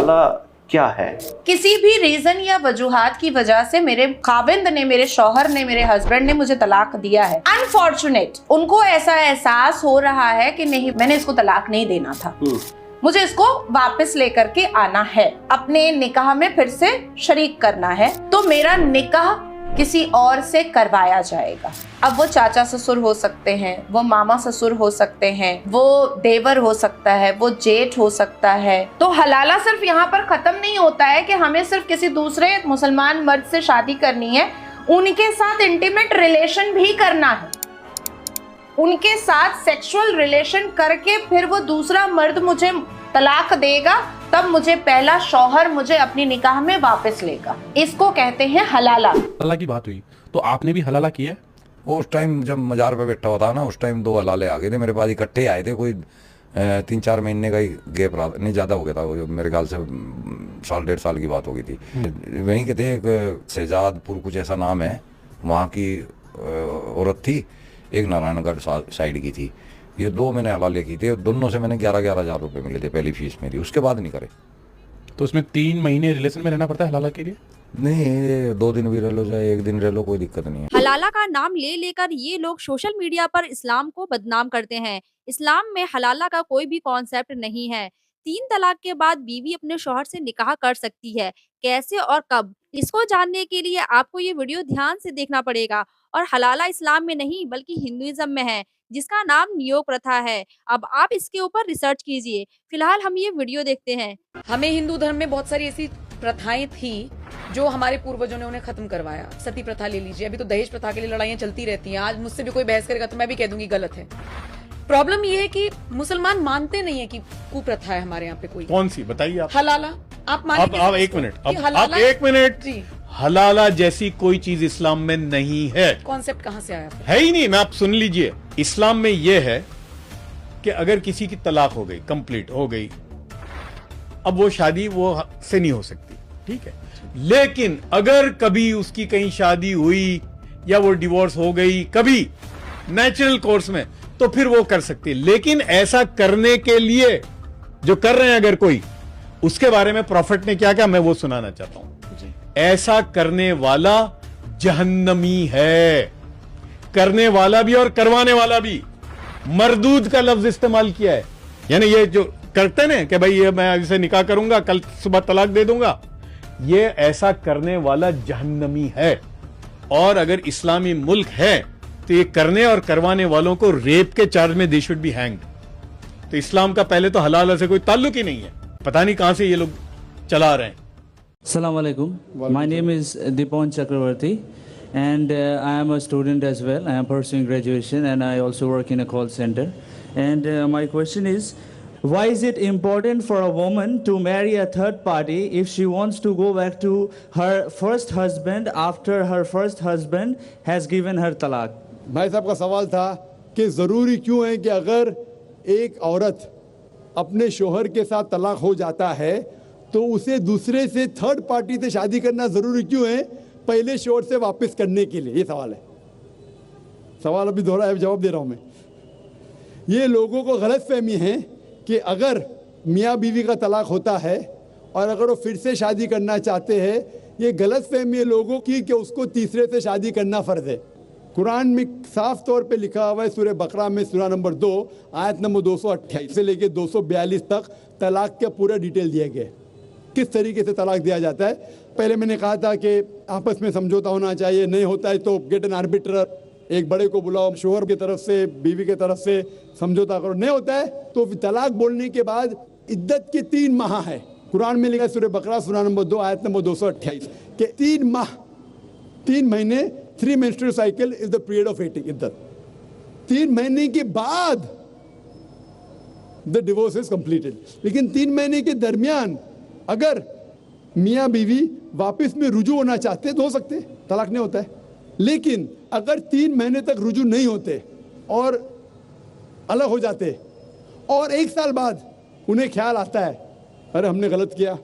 हलाला क्या है? किसी भी रीजन या वजूहात की वजह से मेरे खाविंद ने, मेरे शौहर ने, मेरे हस्बैंड ने मुझे तलाक दिया है। अनफॉर्चुनेट, उनको ऐसा एहसास हो रहा है कि नहीं, मैंने इसको तलाक नहीं देना था, मुझे इसको वापस लेकर के आना है, अपने निकाह में फिर से शरीक करना है, तो मेरा निकाह किसी और से करवाया जाएगा। अब वो चाचा ससुर हो सकते हैं, वो मामा ससुर हो सकते हैं, वो देवर हो सकता है, वो जेठ हो सकता है। तो हलाला सिर्फ यहाँ पर खत्म नहीं होता है कि हमें सिर्फ किसी दूसरे मुसलमान मर्द से शादी करनी है, उनके साथ इंटीमेट रिलेशन भी करना है, उनके साथ सेक्सुअल रिलेशन करके फिर वो दूसरा मर्द मुझे तलाक देगा, तब मुझे पहला शौहर मुझे अपनी निकाह में वापस लेगा। इसको कहते हैं हलाला। हलाला की बात हुई तो आपने भी हलाला किया है? उस टाइम जब मजार पे बैठा होता ना, उस टाइम 2 हलाले आ गए थे मेरे पास, इकट्ठे आए थे। कोई 3-4 महीने का ही गैप रहा, नहीं ज़्यादा हो गया था, मेरे ख्याल से 1.5 साल की बात हो गई थी। वहीं के थे, एक शहजादपुर कुछ ऐसा नाम है, वहाँ की औरत थी, एक नारायणगढ़ साइड की थी। ये 2 मैंने हलाले की थे, दोनों से मैंने 11-11 हज़ार रुपये मिले थे पहली फीस मेरी, उसके बाद नहीं करे। तो उसमें 3 महीने रिलेशन में रहना पड़ता है हलाला के लिए? नहीं, 2 दिन भी रह लो चाहे 1 दिन रह लो, कोई दिक्कत नहीं है। हलाला का नाम ले लेकर ये लोग सोशल मीडिया पर इस्लाम को बदनाम करते हैं। इस्लाम में हलाला का कोई भी कॉन्सेप्ट नहीं है। 3 तलाक के बाद बीवी अपने शौहर से निकाह कर सकती है, कैसे और कब, इसको जानने के लिए आपको ये वीडियो ध्यान से देखना पड़ेगा। और हलाला इस्लाम में नहीं बल्कि हिंदुइज्म में है, जिसका नाम नियोग प्रथा है। अब आप इसके ऊपर रिसर्च कीजिए। फिलहाल हम ये वीडियो देखते हैं। हमें हिंदू धर्म में बहुत सारी ऐसी प्रथाएं थी जो हमारे पूर्वजों ने उन्हें खत्म करवाया। सती प्रथा ले लीजिए, अभी तो दहेज प्रथा के लिए लड़ाइयां चलती रहती हैं। आज मुझसे भी कोई बहस करेगा तो मैं भी कह दूंगी गलत है। प्रॉब्लम ये है कि मुसलमान मानते नहीं है कि कुप्रथा है हमारे यहाँ पे कोई। कौन सी बताइए आप? हलाला। आप एक मिनट, जी, हलाला जैसी कोई चीज इस्लाम में नहीं है। कॉन्सेप्ट कहाँ से आया? है ही नहीं। मैं आप सुन लीजिए, इस्लाम में यह है कि अगर किसी की तलाक हो गई, कंप्लीट हो गई, अब वो शादी वो से नहीं हो सकती, ठीक है। लेकिन अगर कभी उसकी कहीं शादी हुई या वो डिवोर्स हो गई कभी नेचुरल कोर्स में, तो फिर वो कर सकती है। लेकिन ऐसा करने के लिए जो कर रहे हैं अगर कोई, उसके बारे में प्रॉफिट ने क्या क्या मैं वो सुनाना चाहता हूं। ऐसा करने वाला जहन्नमी है, करने वाला भी और करवाने वाला भी। मरदूद का लफ्ज इस्तेमाल किया है, यानी ये जो करते ना कि भाई ये मैं इसे निकाह करूंगा, कल सुबह तलाक दे दूंगा, ये ऐसा करने वाला जहन्नमी है। और अगर इस्लामी मुल्क है तो ये करने और करवाने वालों को रेप के चार्ज में दे शुड बी हैंग्ड। तो इस्लाम का पहले तो हलाल से कोई ताल्लुक ही नहीं है, पता नहीं कहां से ये लोग चला रहे हैं। Assalamu alaikum. My name is Dipon Chakravarti and I am a student as well. I am pursuing graduation and I also work in a call center. And my question is, why is it important for a woman to marry a third party if she wants to go back to her first husband after her first husband has given her talaq? भाई साहब का सवाल था कि ज़रूरी क्यों है कि अगर एक औरत अपने शोहर के साथ तलाक हो जाता है तो उसे दूसरे से, थर्ड पार्टी से शादी करना ज़रूरी क्यों है पहले शोहर से वापस करने के लिए? ये सवाल है। सवाल अभी दोहरा है, जवाब दे रहा हूँ मैं। ये लोगों को गलतफहमी है कि अगर मियाँ बीवी का तलाक होता है और अगर वो फिर से शादी करना चाहते हैं, ये गलतफहमी है लोगों की कि उसको तीसरे से शादी करना फ़र्ज़ है। कुरान में साफ तौर पे लिखा हुआ है, सूरह बकरा में सूरा नंबर 2 आयत नंबर 228 से लेके 242 तक तलाक के पूरा डिटेल दिया गया है, किस तरीके से तलाक दिया जाता है। पहले मैंने कहा था कि आपस में समझौता होना चाहिए, नहीं होता है तो गेट एन आर्बिट्रर, एक बड़े को बुलाओ, शोहर की तरफ से बीवी की तरफ से समझौता करो। नहीं होता है तो तलाक बोलने के बाद इद्दत के 3 माह है। कुरान में लिखा है सूरह बकरा सूरा नंबर 2 आयत नंबर 228 के 3 माह, 3 महीने, 3 menstrual cycle is the period of waiting, इद्दत। 3 महीने के बाद द डिवोर्स इज कंप्लीटेड। लेकिन 3 महीने के दरमियान अगर मियाँ बीवी वापस में रुजू होना चाहते तो हो सकते, तलाक नहीं होता है। लेकिन अगर 3 महीने तक रुजू नहीं होते और अलग हो जाते और 1 साल बाद उन्हें ख्याल आता है अरे हमने गलत किया,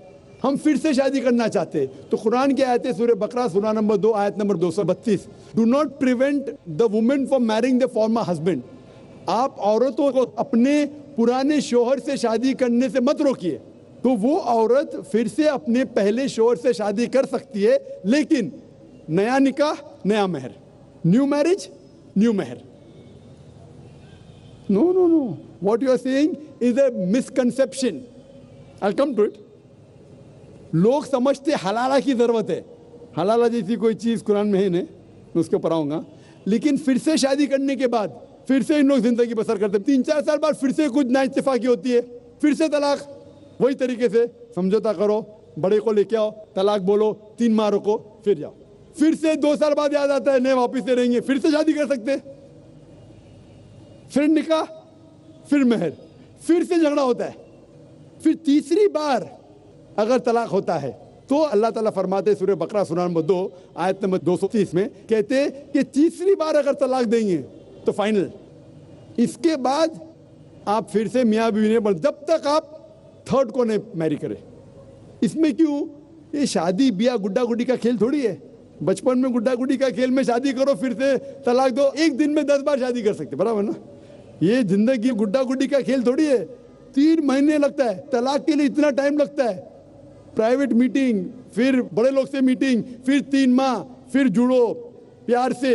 हम फिर से शादी करना चाहते, तो कुरान की आयत है सूरह बकरा सूरा नंबर 2 आयत number 232, do not prevent the women from marrying the former husband. आप औरतों को अपने पुराने शोहर से शादी करने से मत रोकिए। तो वो औरत फिर से अपने पहले शोहर से शादी कर सकती है, लेकिन नया निकाह नया मेहर, न्यू मैरिज न्यू मेहर। No no no, what you are saying is a misconception. I come to it. लोग समझते हलाला की जरूरत है, हलाला जैसी कोई चीज कुरान में है नहीं, मैं उसके ऊपर आऊंगा। लेकिन फिर से शादी करने के बाद फिर से इन लोग जिंदगी बसर करते हैं, 3-4 साल बाद फिर से कुछ नाइतफाकी होती है, फिर से तलाक। वही तरीके से समझौता करो, बड़े को लेके आओ, तलाक बोलो, 3 माह रुको, फिर जाओ। फिर से 2 साल बाद याद आता है नए वापिस से रहेंगे, फिर से शादी कर सकते, फिर निकाह, फिर मेहर, फिर से झगड़ा होता है। फिर तीसरी बार अगर तलाक होता है तो अल्लाह ताला फरमाते सूरह बकरा सूरा नंबर 2 आयत नंबर 230 में कहते हैं कि तीसरी बार अगर तलाक देंगे तो फाइनल। इसके बाद आप फिर से मियाँ बीवी नहीं बन, जब तक आप थर्ड को नहीं मैरी करें। इसमें क्यों? ये शादी ब्याह गुड्डा गुड्डी का खेल थोड़ी है। बचपन में गुड्डा गुड्डी का खेल में शादी करो, फिर से तलाक दो, एक दिन में 10 बार शादी कर सकते, बराबर ना? ये जिंदगी गुड्डा गुड्डी का खेल थोड़ी है। 3 महीने लगता है तलाक के लिए, इतना टाइम लगता है। प्राइवेट मीटिंग, फिर बड़े लोग से मीटिंग, फिर 3 माह, फिर जुड़ो प्यार से,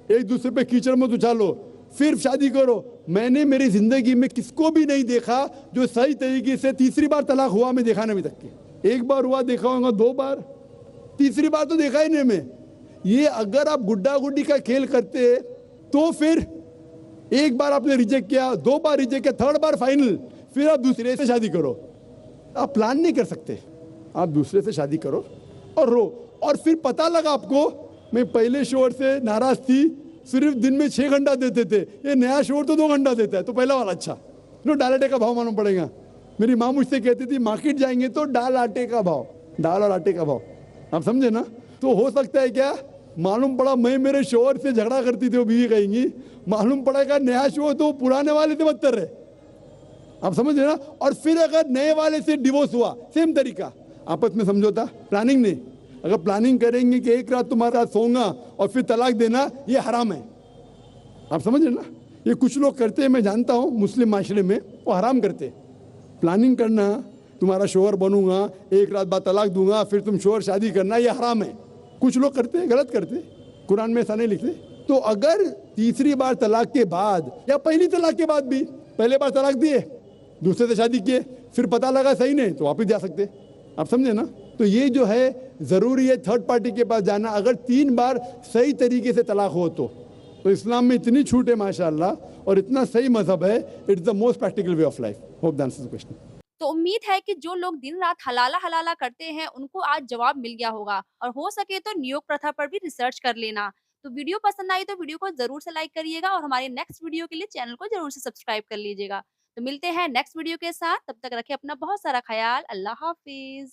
एक दूसरे पे कीचड़ मत उछालो, फिर शादी करो। मैंने मेरी जिंदगी में किसको भी नहीं देखा जो सही तरीके से तीसरी बार तलाक हुआ, मैं देखा नहीं अभी तक के। 1 बार हुआ देखा होगा, 2 बार, तीसरी बार तो देखा ही नहीं मैं। ये अगर आप गुड्डा गुड्डी का खेल करते तो फिर 1 बार आपने रिजेक्ट किया, 2 बार रिजेक्ट किया, 3rd बार फाइनल, फिर आप दूसरे से शादी करो। आप प्लान नहीं कर सकते, आप दूसरे से शादी करो और रो। और फिर पता लगा आपको, मैं पहले शोहर से नाराज थी, सिर्फ दिन में 6 घंटा देते थे, ये नया शोहर तो 2 घंटा देता है, तो पहला वाला अच्छा। नो, दाल आटे का भाव मालूम पड़ेगा। मेरी माँ मुझसे कहती थी मार्केट जाएंगे तो दाल आटे का भाव, दाल और आटे का भाव, आप समझे ना? तो हो सकता है क्या, मालूम पड़ा मैं मेरे शोहर से झगड़ा करती थी, वो बीवी कहेंगी, मालूम पड़ेगा नया शोहर तो पुराने वाले से बदतर है, आप समझ रहे ना? और फिर अगर नए वाले से डिवोर्स हुआ, सेम तरीका, आपस में समझौता, प्लानिंग नहीं। अगर प्लानिंग करेंगे कि एक रात तुम्हारे साथ सोऊंगा और फिर तलाक देना, ये हराम है, आप समझ रहे ना? ये कुछ लोग करते हैं, मैं जानता हूँ मुस्लिम माशरे में, वो हराम करते हैं। प्लानिंग करना, तुम्हारा शोहर बनूंगा, एक रात बाद तलाक दूंगा, फिर तुम शोहर शादी करना, ये हराम है। कुछ लोग करते हैं, गलत करते हैं, कुरान में ऐसा नहीं लिखते। तो अगर तीसरी बार तलाक के बाद या पहली तलाक के बाद भी, पहले बार तलाक दिए, दूसरे से शादी किए, फिर पता लगा सही नहीं, तो वापस जा सकते, आप समझे ना? तो ये जो है जरूरी है थर्ड पार्टी के पास जाना, अगर 3 बार सही तरीके से तलाक हो तो इस्लाम में इतनी छूट है माशाअल्लाह, और इतना सही मजहब है, it's the most practical way of life. Hope that answers the question. तो उम्मीद है कि जो लोग दिन रात हलाला हलाला करते हैं उनको आज जवाब मिल गया होगा, और हो सके तो नियोग प्रथा पर भी रिसर्च कर लेना। तो वीडियो पसंद आई तो वीडियो को जरूर से लाइक करिएगा, और हमारे नेक्स्ट वीडियो के लिए चैनल को जरूर से सब्सक्राइब कर लीजिएगा। तो मिलते हैं नेक्स्ट वीडियो के साथ, तब तक रखें अपना बहुत सारा ख्याल। अल्लाह हाफिज।